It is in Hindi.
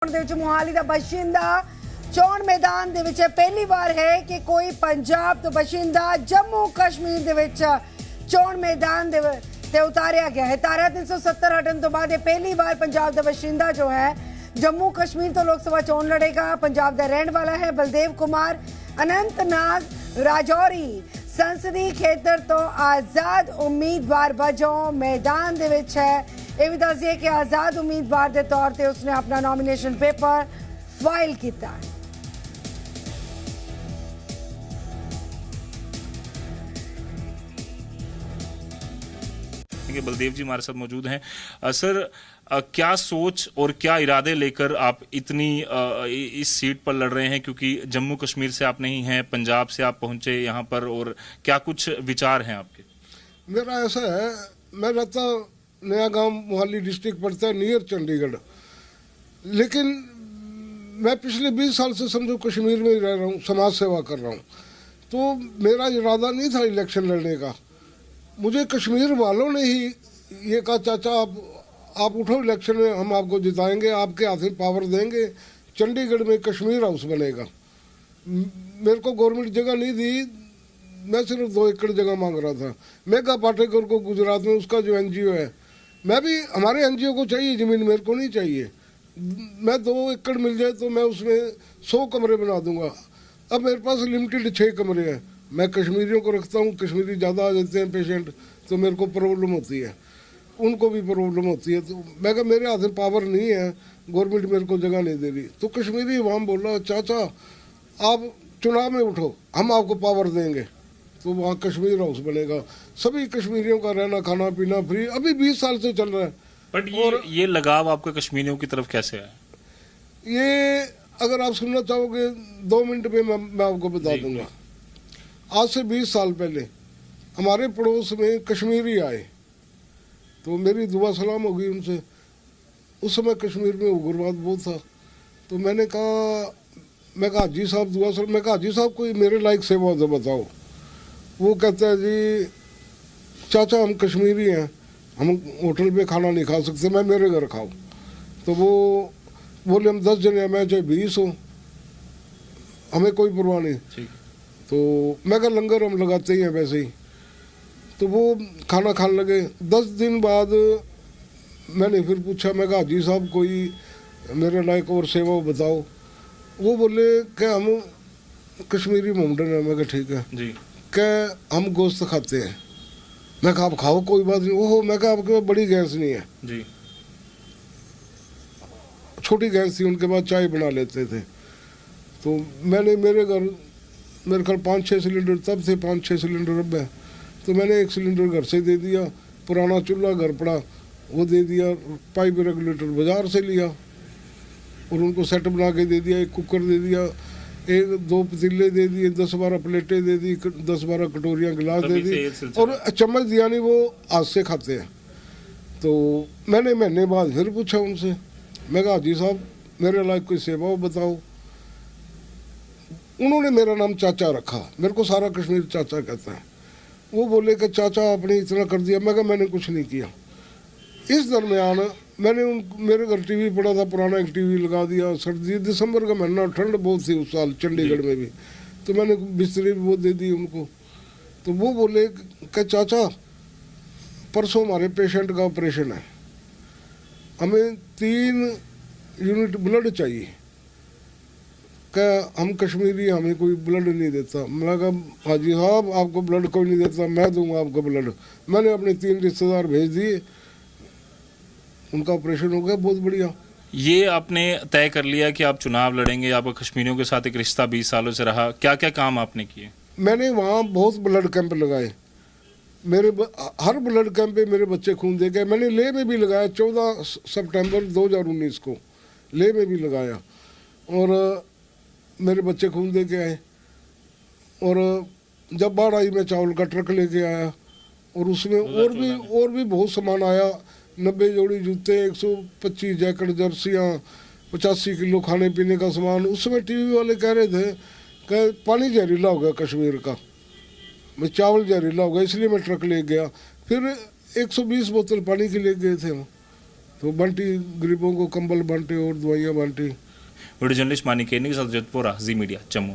ਦੇ ਵਿੱਚ ਮੁਹਾਲੀ ਦਾ ਬਸ਼ਿੰਦਾ ਚੋਣ ਮੈਦਾਨ ਦੇ ਵਿੱਚ ਪਹਿਲੀ ਵਾਰ ਹੈ ਕਿ ਕੋਈ ਪੰਜਾਬ ਤੋਂ ਬਸ਼ਿੰਦਾ ਜੰਮੂ ਕਸ਼ਮੀਰ ਦੇ ਵਿੱਚ ਚੋਣ ਮੈਦਾਨ ਦੇ ਤੇ ਉਤਾਰਿਆ ਗਿਆ ਹੈ। ਧਾਰਾ 370 ਹਟਣ ਤੋਂ ਬਾਅਦ ਇਹ ਪਹਿਲੀ ਵਾਰ ਪੰਜਾਬ ਦਾ ਬਸ਼ਿੰਦਾ ਜੋ ਹੈ ਜੰਮੂ ਕਸ਼ਮੀਰ ਤੋਂ ਲੋਕ ਸਭਾ ਚੋਣ ਲੜੇਗਾ। ਪੰਜਾਬ ਦਾ ਰਹਿਣ ਵਾਲਾ ਹੈ ਬਲਦੇਵ ਕੁਮਾਰ। ਅਨੰਤਨਾਗ ਰਾਜੌਰੀ ਸੰਸਦੀ ਖੇਤਰ ਤੋਂ ਆਜ਼ਾਦ ਉਮੀਦਵਾਰ ਵਜੋਂ मैदान ਦੇ ਵਿੱਚ है। ਇਹ ਵੀ ਦੱਸ ਦਈਏ ਕਿ ਆਜ਼ਾਦ ਉਮੀਦਵਾਰ ਦੇ ਤੌਰ ਤੇ ਉਸਨੇ ਆਪਣਾ ਨੋਮੀਨੇਸ਼ਨ ਪੇਪਰ फाइल किया। बलदेव जी हमारे साथ मौजूद हैं। सर, क्या सोच और क्या इरादे लेकर आप इतनी इस सीट पर लड़ रहे हैं, क्योंकि जम्मू कश्मीर से आप नहीं हैं, पंजाब से आप पहुंचे यहाँ पर, और क्या कुछ विचार हैं आपके? मेरा ऐसा है, मैं रहता नया गांव मोहाली डिस्ट्रिक्ट पड़ता है नियर चंडीगढ़, लेकिन मैं पिछले 20 साल से समझो कश्मीर में ही रह रहा हूँ, समाज सेवा कर रहा हूँ। तो मेरा इरादा नहीं था इलेक्शन लड़ने का। मुझे कश्मीर वालों ने ही ये कहा, चाचा आप उठो इलेक्शन में, हम आपको जिताएंगे, आपके हाथ में पावर देंगे, चंडीगढ़ में कश्मीर हाउस बनेगा। मेरे को गवर्नमेंट जगह नहीं दी, मैं सिर्फ 2 एकड़ जगह मांग रहा था। मेघा पाटेकर को गुजरात में उसका जो NGO है, मैं भी हमारे NGO को चाहिए ज़मीन, मेरे को नहीं चाहिए। मैं 2 एकड़ मिल जाए तो मैं उसमें 100 कमरे बना दूंगा। अब मेरे पास लिमिटेड 6 कमरे हैं। मैं कश्मीरियों को रखता हूँ, कश्मीरी ज़्यादा आ जाते हैं पेशेंट, तो मेरे को प्रॉब्लम होती है, उनको भी प्रॉब्लम होती है। तो मैं कहा मेरे हाथ में पावर नहीं है, गवर्नमेंट मेरे को जगह नहीं दे रही। तो कश्मीरी अवाम बोला, चाचा आप चुनाव में उठो, हम आपको पावर देंगे, तो वहाँ कश्मीर हाउस बनेगा, सभी कश्मीरियों का रहना खाना पीना फ्री। अभी 20 साल से चल रहा है। बट ये लगाव आपका कश्मीरियों की तरफ कैसे है? ये अगर आप सुनना चाहोगे 2 मिनट में मैं आपको बता दूंगा। आज से 20 साल पहले हमारे पड़ोस में कश्मीरी आए, तो मेरी दुआ सलाम हो गई उनसे। उस समय कश्मीर में उग्रवाद बहुत था, तो मैं कहा हाजी साहब दुआ सलाम। मैं कहा हाजी साहब कोई मेरे लायक सेवा तो बताओ। वो कहता है जी चाचा हम कश्मीरी हैं, हम होटल पे खाना नहीं खा सकते, मैं मेरे घर खाओ। तो वो बोले हम 10 जने हैं, मैं चाहे 20 हो, हमें कोई परवाह नहीं। तो मैं कहा लंगर हम लगाते ही हैं वैसे ही। तो वो खाना खाने लगे। 10 दिन बाद मैंने फिर पूछा, मैं कहा हाजी साहब कोई मेरे लायक और सेवा बताओ। वो बोले कि हम कश्मीरी मोमडन है। मैं कहा ठीक है जी। क्या हम गोश्त खाते हैं। मैं कहा आप खाओ कोई बात नहीं। ओहो, मैं कहा आपके पास बड़ी गैस नहीं है जी, छोटी गैस थी उनके पास, चाय बना लेते थे। तो मैंने मेरे घर मेरे ख्याल 5-6 सिलेंडर तब थे, 5-6 सिलेंडर अब है। तो मैंने 1 सिलेंडर घर से दे दिया, पुराना चूल्हा घर पड़ा वो दे दिया, पाइप रेगुलेटर बाजार से लिया और उनको सेट बना के दे दिया। 1 कुकर दे दिया, 1-2 पतीले दे दिए, 10-12 प्लेटें दे दी, 10-12 कटोरियाँ गिलास दे दी, और चम्मच दिया नहीं, वो हाथ से खाते हैं। तो मैंने महीने बाद फिर पूछा उनसे, मैं कहा हाजी साहब मेरे लायक कोई सेवा हो बताओ। उन्होंने मेरा नाम चाचा रखा, मेरे को सारा कश्मीर चाचा कहता है। वो बोले कि चाचा आपने इतना कर दिया। मैं कहा मैंने कुछ नहीं किया। इस दरमियान मैंने मेरे घर टीवी पड़ा था, पुराना एक टीवी लगा दिया। सर्दी दिसंबर का महीना, ठंड बहुत थी उस साल चंडीगढ़ में भी, तो मैंने बिस्तरी भी वो दे दी उनको। तो वो बोले कि चाचा परसों हमारे पेशेंट का ऑपरेशन है, हमें 3 यूनिट ब्लड चाहिए। क्या हम कश्मीरी, हमें कोई ब्लड नहीं देता। मैं कहा हाजी साहब आपको ब्लड कोई नहीं देता, मैं दूंगा आपको ब्लड। मैंने अपने 3 रिश्तेदार भेज दिए, उनका ऑपरेशन हो गया, बहुत बढ़िया। ये आपने तय कर लिया कि आप चुनाव लड़ेंगे, आपका कश्मीरियों के साथ एक रिश्ता 20 सालों से रहा, क्या क्या काम आपने किए? मैंने वहाँ बहुत ब्लड कैंप लगाए। हर ब्लड कैंप पे मेरे बच्चे खून दे गए। मैंने लेह में भी लगाया 14 सितंबर 2019 को, लेह में भी लगाया, और मेरे बच्चे खून दे के आए। और जब बाढ़ आई मैं चावल का ट्रक लेके आया, और उसमें और भी बहुत सामान आया। 90 जोड़ी जूते, 125 जैकेट, जर्सियाँ, 85 किलो खाने पीने का सामान। उस समय टीवी वाले कह रहे थे कि पानी जहरीला हो गया कश्मीर का, मैं चावल जहरीला हो गया, इसलिए मैं ट्रक ले गया। फिर 120 बोतल पानी की ले गए थे हम। तो बंटी, गरीबों को कंबल बांटे और दवाइयाँ बांटी। वीडियो जर्नलिस्ट मानिक के साथ जोधपुर जी मीडिया जम्मू।